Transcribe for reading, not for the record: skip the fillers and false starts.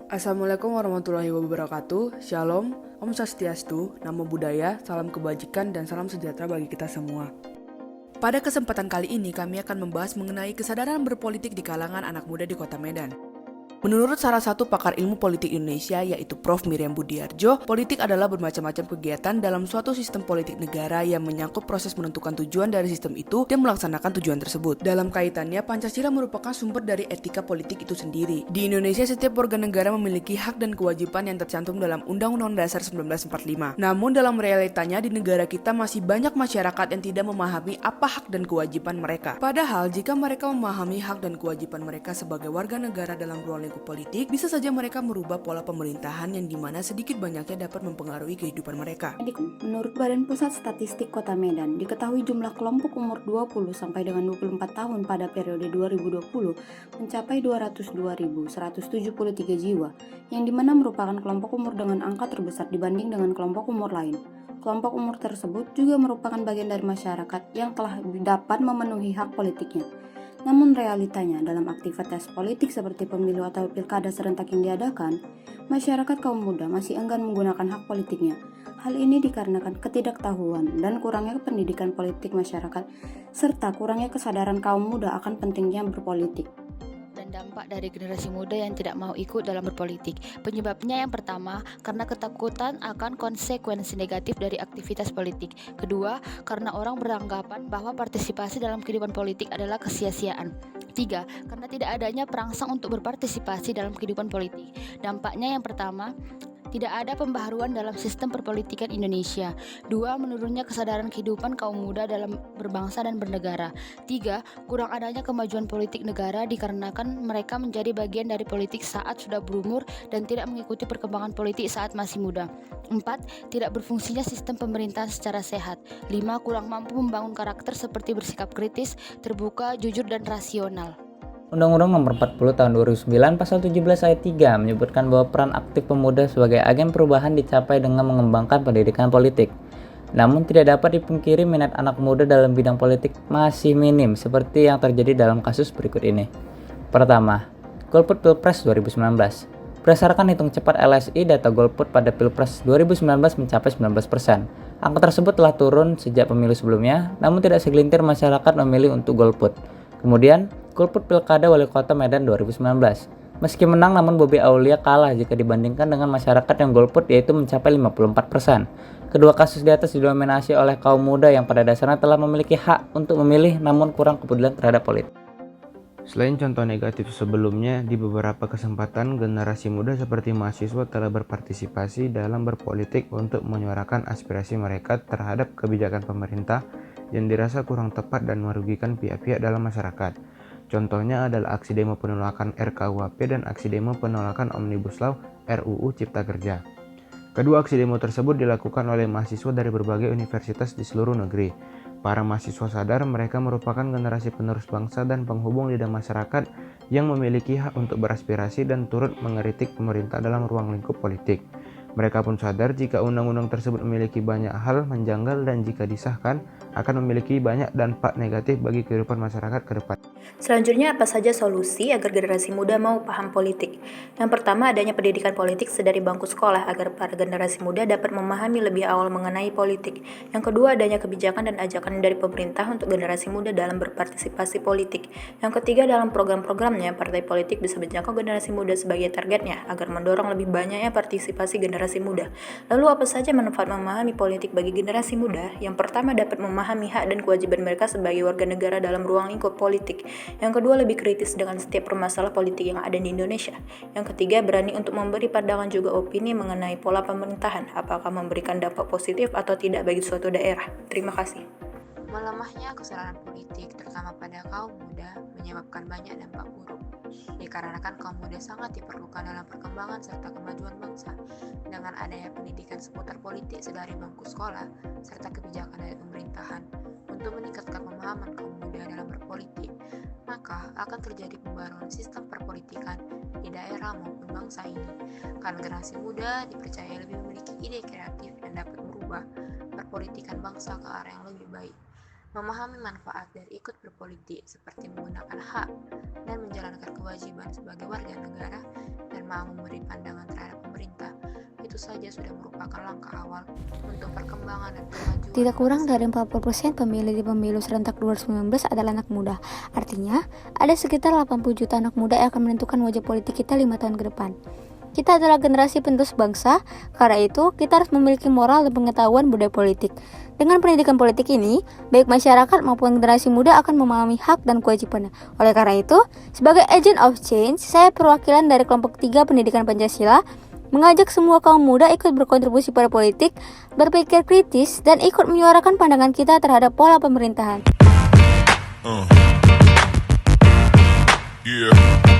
Assalamualaikum warahmatullahi wabarakatuh. Shalom, Om Swastiastu, Namo Buddhaya, salam kebajikan dan salam sejahtera bagi kita semua. Pada kesempatan kali ini kami akan membahas mengenai kesadaran berpolitik di kalangan anak muda di Kota Medan. Menurut salah satu pakar ilmu politik Indonesia yaitu Prof. Miriam Budiarjo, politik adalah bermacam-macam kegiatan dalam suatu sistem politik negara yang menyangkut proses menentukan tujuan dari sistem itu dan melaksanakan tujuan tersebut. Dalam kaitannya, Pancasila merupakan sumber dari etika politik itu sendiri. Di Indonesia, setiap warga negara memiliki hak dan kewajiban yang tercantum dalam Undang-Undang Dasar 1945. Namun dalam realitanya di negara kita masih banyak masyarakat yang tidak memahami apa hak dan kewajiban mereka. Padahal jika mereka memahami hak dan kewajiban mereka sebagai warga negara dalam ruang lingkup politik, bisa saja mereka merubah pola pemerintahan yang dimana sedikit banyaknya dapat mempengaruhi kehidupan mereka. Menurut Badan Pusat Statistik Kota Medan, diketahui jumlah kelompok umur 20 sampai dengan 24 tahun pada periode 2020 mencapai 202.173 jiwa, yang dimana merupakan kelompok umur dengan angka terbesar dibanding dengan kelompok umur lain. Kelompok umur tersebut juga merupakan bagian dari masyarakat yang telah dapat memenuhi hak politiknya. Namun realitanya dalam aktivitas politik seperti pemilu atau pilkada serentak yang diadakan, masyarakat kaum muda masih enggan menggunakan hak politiknya. Hal ini dikarenakan ketidaktahuan dan kurangnya pendidikan politik masyarakat, serta kurangnya kesadaran kaum muda akan pentingnya berpolitik. Dan dampak dari generasi muda yang tidak mau ikut dalam berpolitik. Penyebabnya yang pertama, karena ketakutan akan konsekuensi negatif dari aktivitas politik. Kedua, karena orang beranggapan bahwa partisipasi dalam kehidupan politik adalah kesia-siaan. Tiga, karena tidak adanya perangsang untuk berpartisipasi dalam kehidupan politik. Dampaknya yang pertama, tidak ada pembaharuan dalam sistem perpolitikan Indonesia. Dua, menurunnya kesadaran kehidupan kaum muda dalam berbangsa dan bernegara. Tiga, kurang adanya kemajuan politik negara dikarenakan mereka menjadi bagian dari politik saat sudah berumur dan tidak mengikuti perkembangan politik saat masih muda. Empat, tidak berfungsinya sistem pemerintahan secara sehat. Lima, kurang mampu membangun karakter seperti bersikap kritis, terbuka, jujur, dan rasional. Undang-Undang Nomor 40 Tahun 2009 Pasal 17 Ayat 3 menyebutkan bahwa peran aktif pemuda sebagai agen perubahan dicapai dengan mengembangkan pendidikan politik. Namun tidak dapat dipungkiri minat anak muda dalam bidang politik masih minim seperti yang terjadi dalam kasus berikut ini. Pertama, golput Pilpres 2019. Berdasarkan hitung cepat LSI, data golput pada Pilpres 2019 mencapai 19%. Angka tersebut telah turun sejak pemilu sebelumnya, namun tidak segelintir masyarakat memilih untuk golput. Kemudian, golput Pilkada Wali Kota Medan 2019. Meski menang, namun Bobi Aulia kalah jika dibandingkan dengan masyarakat yang golput, yaitu mencapai 54%. Kedua kasus di atas didominasi oleh kaum muda yang pada dasarnya telah memiliki hak untuk memilih namun kurang kepedulian terhadap politik. Selain contoh negatif sebelumnya, di beberapa kesempatan generasi muda seperti mahasiswa telah berpartisipasi dalam berpolitik untuk menyuarakan aspirasi mereka terhadap kebijakan pemerintah yang dirasa kurang tepat dan merugikan pihak-pihak dalam masyarakat. Contohnya adalah aksi demo penolakan RKUHP dan aksi demo penolakan Omnibus Law RUU Cipta Kerja. Kedua aksi demo tersebut dilakukan oleh mahasiswa dari berbagai universitas di seluruh negeri. Para mahasiswa sadar mereka merupakan generasi penerus bangsa dan penghubung lidah masyarakat yang memiliki hak untuk beraspirasi dan turut mengkritik pemerintah dalam ruang lingkup politik. Mereka pun sadar jika undang-undang tersebut memiliki banyak hal menjanggal dan jika disahkan akan memiliki banyak dampak negatif bagi kehidupan masyarakat ke depan. Selanjutnya, apa saja solusi agar generasi muda mau paham politik? Yang pertama, adanya pendidikan politik sedari bangku sekolah agar para generasi muda dapat memahami lebih awal mengenai politik. Yang kedua, adanya kebijakan dan ajakan dari pemerintah untuk generasi muda dalam berpartisipasi politik. Yang ketiga, dalam program-programnya, partai politik bisa menjangkau generasi muda sebagai targetnya agar mendorong lebih banyaknya partisipasi generasi muda. Lalu, apa saja manfaat memahami politik bagi generasi muda? Yang pertama, dapat memahami hak dan kewajiban mereka sebagai warga negara dalam ruang lingkup politik. Yang kedua, lebih kritis dengan setiap permasalahan politik yang ada di Indonesia. Yang ketiga, berani untuk memberi pandangan juga opini mengenai pola pemerintahan, apakah memberikan dampak positif atau tidak bagi suatu daerah. Terima kasih. Melemahnya kesadaran politik, terutama pada kaum muda, menyebabkan banyak dampak buruk. Dikarenakan kaum muda sangat diperlukan dalam perkembangan serta kemajuan bangsa. Dengan adanya pendidikan seputar politik sedari bangku sekolah, serta kebijakan dari pemerintahan untuk meningkatkan pemahaman kaum muda dalam berpolitik, maka akan terjadi pembaruan sistem perpolitikan di daerah maupun bangsa ini. Karena generasi muda dipercaya lebih memiliki ide kreatif dan dapat merubah perpolitikan bangsa ke arah yang lebih baik. Memahami manfaat dari ikut berpolitik seperti menggunakan hak dan menjalankan kewajiban sebagai warga negara dan mau memberi pandangan terhadap pemerintah, itu saja sudah merupakan langkah awal untuk perkembangan dan kemajuan. Tidak kurang dari 40% pemilih di pemilu serentak 2019 adalah anak muda. Artinya, ada sekitar 80 juta anak muda yang akan menentukan wajah politik kita 5 tahun ke depan. Kita adalah generasi penerus bangsa, karena itu kita harus memiliki moral dan pengetahuan budaya politik. Dengan pendidikan politik ini, baik masyarakat maupun generasi muda akan memahami hak dan kewajibannya. Oleh karena itu, sebagai agent of change, saya perwakilan dari kelompok 3 Pendidikan Pancasila, mengajak semua kaum muda ikut berkontribusi pada politik, berpikir kritis, dan ikut menyuarakan pandangan kita terhadap pola pemerintahan. Yeah.